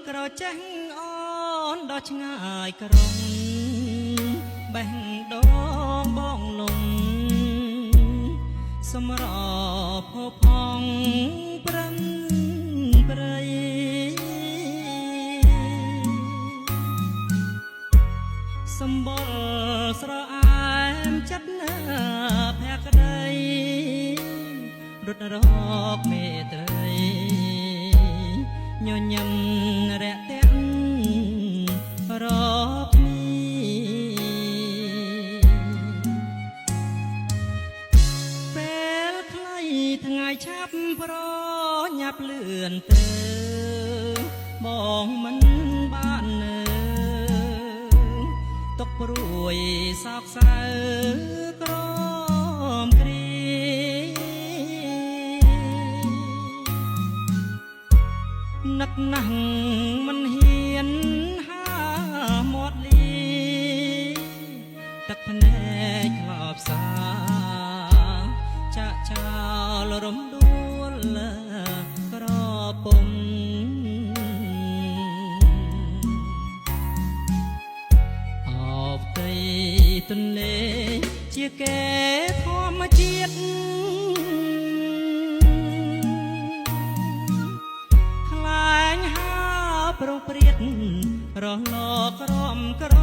ក្រចេះអូនដល់ឆ្ងាយក្រុងបេះដូងបងលំសម្រផោផងប្រឹងប្រៃសម្បល់ស្រអែមចិត្តណាភក្តីរត់រកមេត្រីញញឹមរាក់ទាំងរកពេលខ្លីថ្ងៃឆាប់ប្រញាប់លឿនទៅបងមិនបាននៅទុកព្រួយសោកសៅក្រមគ្រីនឹកណាស់មិនហ៊ានហាមាត់លីទឹកភ្នែកក្លោបសាចាក់ចោលរំដួលក្រពុំអបតីទន្លេជាកេធម្មជាតិប្រងព្រាតរលកក្រំក្រ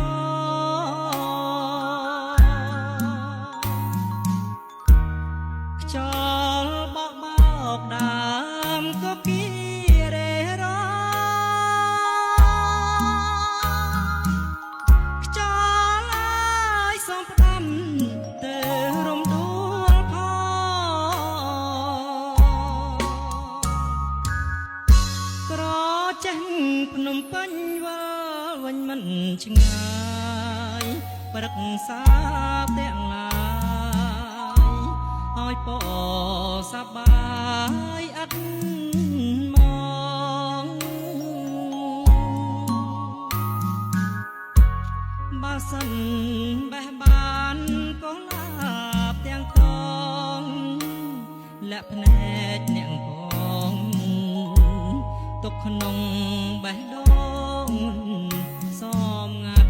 ខ្យល់បោកបោកដើមក៏គីរេរខ្យល់ហើយសូមផ្ដាំទៅរំដួលផងក្រចេះភ្នំពេញវិញមិនឆ្ងាយប្រឹក្សាទាំងឡាយឲ្យពសប្បាយអត់មកបើសិនបេះបានក៏ឡាបទាំងកងលាក់ភ្នែកអ្នកផងទុកក្នុងបេះដូងសមងាត់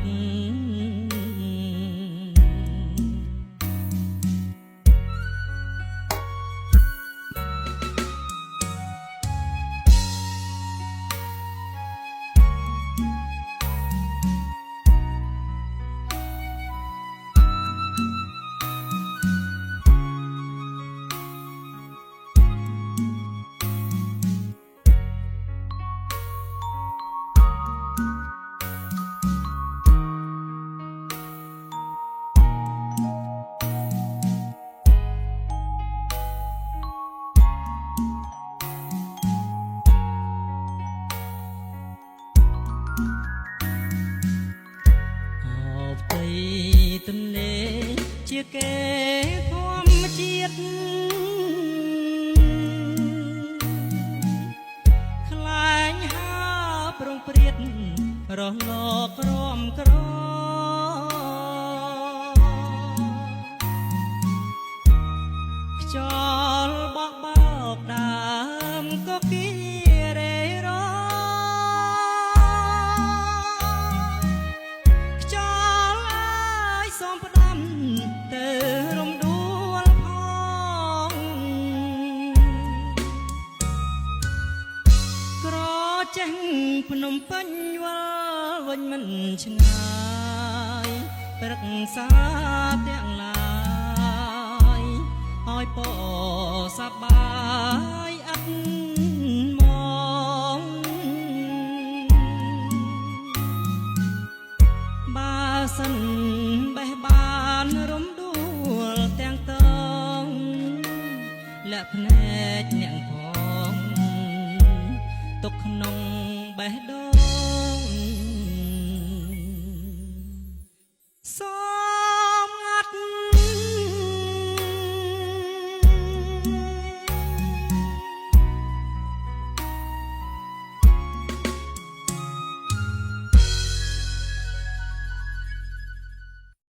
ទន្លេជាកេធម្មជាតិខ្លាញ់ហើប្រងព្រាតរលកក្រំក្រខ្យល់បោកបោកដើមក៏គីរេរសូមផ្ដាំទៅរំដួលផងក្រចេះភ្នំពេញវិញមិនឆ្ងាយប្រឹក្សាទាំងឡាយឲ្យពសប្បាយអត់មកបើសិនបេះបានរំដួលទាំងតងលាក់ភ្នែកអ្នកផងទុកក្នុងបេះដូ